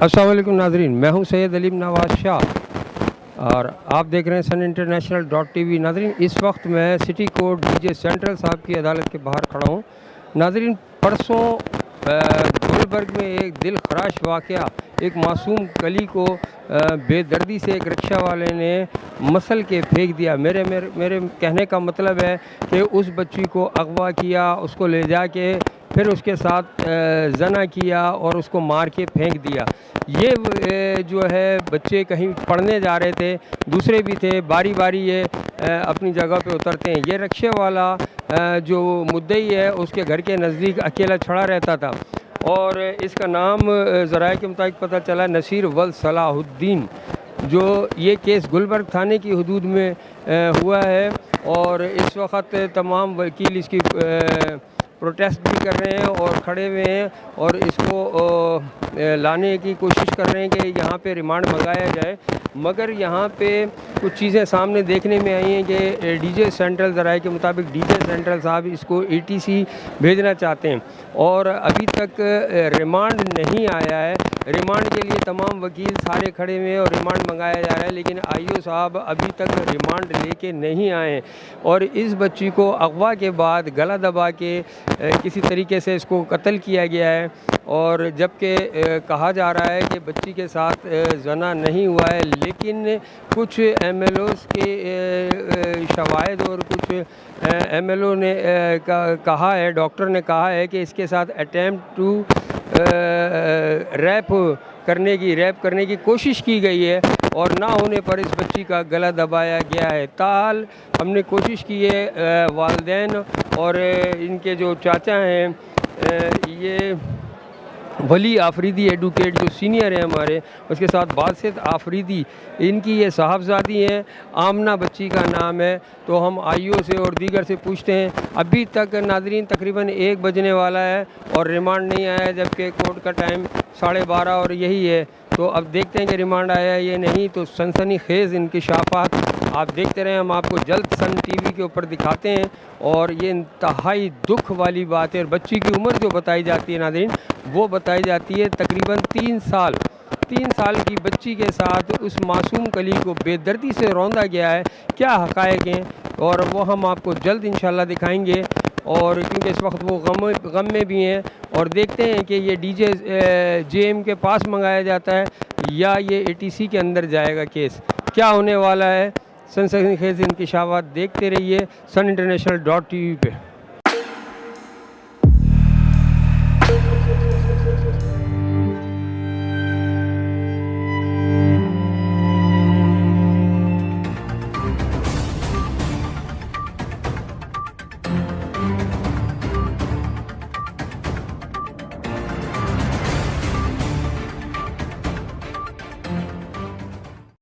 अस्सलाम वालेकुम नाजरीन, मैं हूं सैयद अलीम नवाज शाह और आप देख रहे हैं सन इंटरनेशनल .tv। नाजरीन, इस वक्त मैं सिटी कोर्ट डीजे सेंट्रल साहब की अदालत के बाहर खड़ा हूं। नाजरीन, परसों गुलबर्ग में एक दिल खराश वाक़या, एक मासूम कली को बेदर्दी से एक रिक्शा वाले ने मसल के फेंक दिया। मेरे कहने का मतलब है कि उस बच्ची को अगवा किया, उसको ले जाके फिर उसके साथ जना किया और उसको मार के फेंक दिया। ये जो है बच्चे कहीं पढ़ने जा रहे थे, दूसरे भी थे, बारी बारी ये अपनी जगह पे उतरते हैं। ये रिक्शे वाला जो मुद्दई है उसके घर के नज़दीक अकेला खड़ा रहता था और इसका नाम ज़राए के मुताबिक पता चला नसीर वल सलाहुद्दीन। जो ये केस गुलबर्ग थाने की हदूद में हुआ है और इस वक्त तमाम वकील इसकी प्रोटेस्ट भी कर रहे हैं और खड़े हुए हैं और इसको लाने की कोशिश कर रहे हैं कि यहाँ पे रिमांड मंगाया जाए। मगर यहाँ पे कुछ चीज़ें सामने देखने में आई हैं कि डीजे सेंट्रल ज़राए के मुताबिक डीजे सेंट्रल साहब इसको ETC भेजना चाहते हैं और अभी तक रिमांड नहीं आया है। रिमांड के लिए तमाम वकील सारे खड़े हुए हैं और रिमांड मंगाया जा रहा है, लेकिन IO साहब अभी तक रिमांड लेके नहीं आए और इस बच्ची को अगवा के बाद गला दबा के किसी तरीके से इसको कत्ल किया गया है। और जबकि कहा जा रहा है कि बच्ची के साथ जना नहीं हुआ है, लेकिन कुछ MLOs के शवाहिद और कुछ MLO ने कहा है, डॉक्टर ने कहा है कि इसके साथ अटेम्प्ट टू रैप करने की कोशिश की गई है और ना होने पर इस बच्ची का गला दबाया गया है। ताल हमने कोशिश की है वालिदैन और इनके जो चाचा हैं ये वली आफरीदी एडवोकेट जो सीनियर है हमारे, उसके साथ बासित आफरीदी, इनकी ये साहबजादी हैं, आमना बच्ची का नाम है। तो हम IO से और दीगर से पूछते हैं। अभी तक नाजरीन तकरीबन 1 बजने वाला है और रिमांड नहीं आया, जबकि कोर्ट का टाइम 12:30 और यही है। तो अब देखते हैं कि रिमांड आया है या नहीं। तो सनसनी खेज़ इंकशाफात आप देखते रहें, हम आपको जल्द सन TV के ऊपर दिखाते हैं। और ये इंतहाई दुख वाली बात है। और बच्ची की उम्र जो बताई जाती है नाज़रीन, वो बताई जाती है तकरीबन 3 साल। 3 साल की बच्ची के साथ उस मासूम कली को बेदर्दी से रौंदा गया है। क्या हक़ाइक़ हैं और वो हम आपको जल्द इंशाल्लाह दिखाएंगे। और क्योंकि इस वक्त वो गम में भी हैं और देखते हैं कि ये JM के पास मंगाया जाता है या ये ETC के अंदर जाएगा केस, क्या होने वाला है। सनसनीखेज़ इंकशाफात देखते रहिए सन इंटरनेशनल .tv पे।